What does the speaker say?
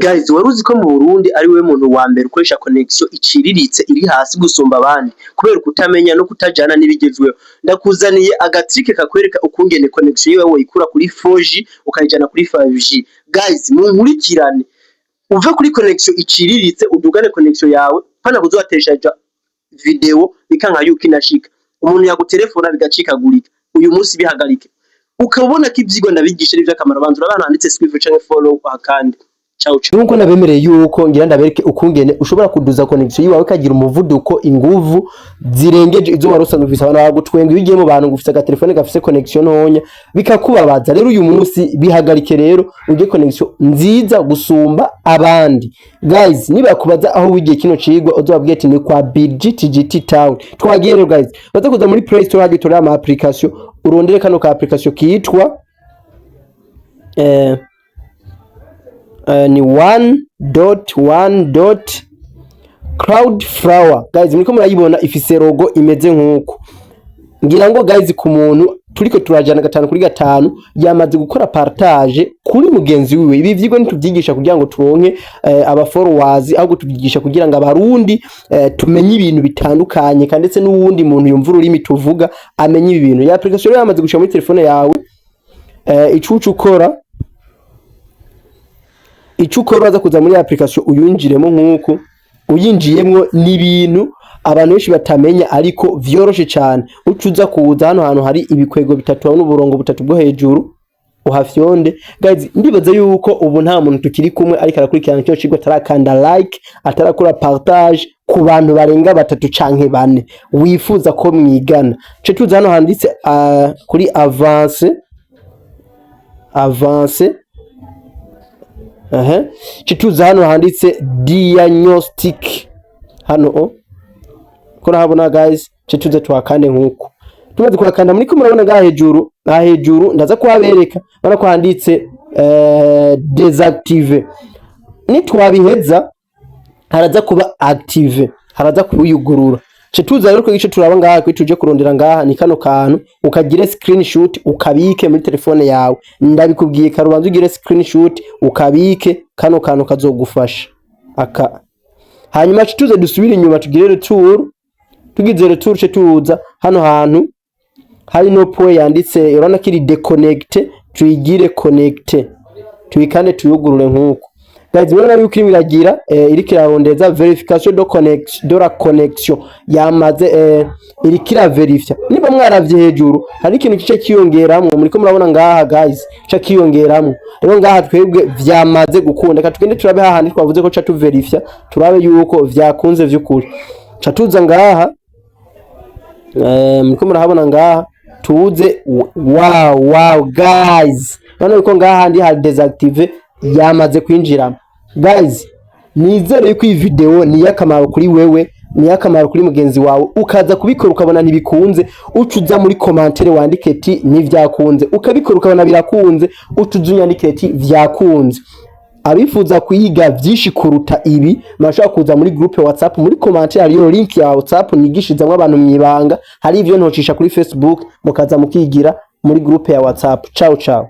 Guys, waruzi ko mu Burundi ari we muntu wa mbere ukoresha connection iciriritse iri hasi gusumba abandi kubera kutamenya no kutajana n'ibigezweho. Ndakuzaniye agatrike kakwereka ukungene connection yiwe woyikura kuri 4G ukayijana kuri 5G. Guys, munkurikirane uve kuri connection iciriritse udugane connection yawe pana kuzoteshaja video bikanka yuko inashika. Umuntu yagutelefona bigacikagurika. Uyu munsi bihagarike. Ukabona ko ivyigwa ndabigisha ari vy'akamaro bantu urabana handitse swivel canke follow akandi. Nuko nabemereye yuko ngira ndabereke ukungene ushobora kuduza connection yiwawe kagira umuvuduko inguvu zirengeje izo warusanzwe ufise abantu bagutwenga bigiye mu bantu ngufise aga telefone gafise connection ntonya bikakubabaza rero uyu munsi bihagarike rero uje connection nziza gusumba abandi. Guys, niba kubaza aho wigiye kino cigwa uzobabwiye ati ni kwa BGTGT Town. Twagiye rero guys, baza kuza muri Play Store hagitora ama application urondere kano ka application kitwa ni 1.1.Crowdflower. Guys, muriko murayibona ifise logo imeze nkuko. Ngira ngo guys ku muntu turiko turajana 5/5 yamaze gukora partage kuri mugenzi wiwe. Ibi vyigwa nituvyigisha kugira ngo turonke aba followers ahubwo tuvyigisha kugira ngo abarundi tumenye ibintu bitandukanye kandi ndetse n'uwundi muntu yumva ururimi tuvuga amenye ibi bintu. Ya application yamaze gushira muri telefone yawe icucu ukora icukoro baza kuza muri application uyinjiremo nkuko uyinjiyemwo n'ibintu abantu benshi batamenya ariko vyoroshe cyane. Ucuza kuza hano hantu hari ibikwego bitatu n'uburongo butatu bwo hejuru uhafyonde. Guys, ndibaza yuko ubu nta muntu tukiri kumwe ariko arakurikirana cyo cigwa tarakanda like atarakora partage ku bantu barenga 3 canke 4 wifuza ko mwigana. Ce tuza hano handitse kuri avance chituza hano handitse diagnostic hano kora habona guys chituza twakande nkuko tumaze kwakanda muri ko murabona ga hejuru ndaza kwabereka bana ko handitse desactive nitwabiheza haraza kuba active haraza kuyugurura. Chituza rero ko ico turaba ngaha ko tuje kurondera ngaha ni kano kantu ukagire screenshot ukabike muri telefone yawe. Ndabikubwiye karubanza ugire screenshot ukabike kano kantu kazogufasha aka. Hanyuma chituza dusubira inyuma tugire retour. Tugize retour tuza hano hantu hari no point yanditse urana kiri deconnect tuyigire connect tuyikande tuyugurure nkuko. Guys, mwana yuko iri biragira iriko irarondeza verification de la connection yamaze iriko iraverifya. Niba mwaravye hejuru hari ikintu kice kiyongeramwe muriko murabona ngaha guys cha kiyongeramwe rero ngaha twebwe vyamaze gukunda ka tugende turabe hahandi twavuze ko cha tuverifya turabe yuko vyakunze vy'ukuri cha tuza ngaha muriko murahabona ngaha tuze wow guys bana yuko ngaha handi hari desactive yamaze kwinjira. Guys, nizere yuko iyi video ni yakamaro kuri wewe ni yakamaro kuri mugenzi wawe ukaza kubikora ukabona nibikunze ucuza muri commentaire wandike ati ni vyakunze ukabikora ukabona birakunze ucuza unyandike ati vyakunze. Abifuza kuyiga vyinshi kuruta ibi mashaka kuza muri groupe WhatsApp muri commentaire hariyo link ya WhatsApp nigishizamwe abantu mwibanga hari ivyo ntocisha kuri Facebook mukaza mukigira muri groupe ya WhatsApp. Ciao ciao.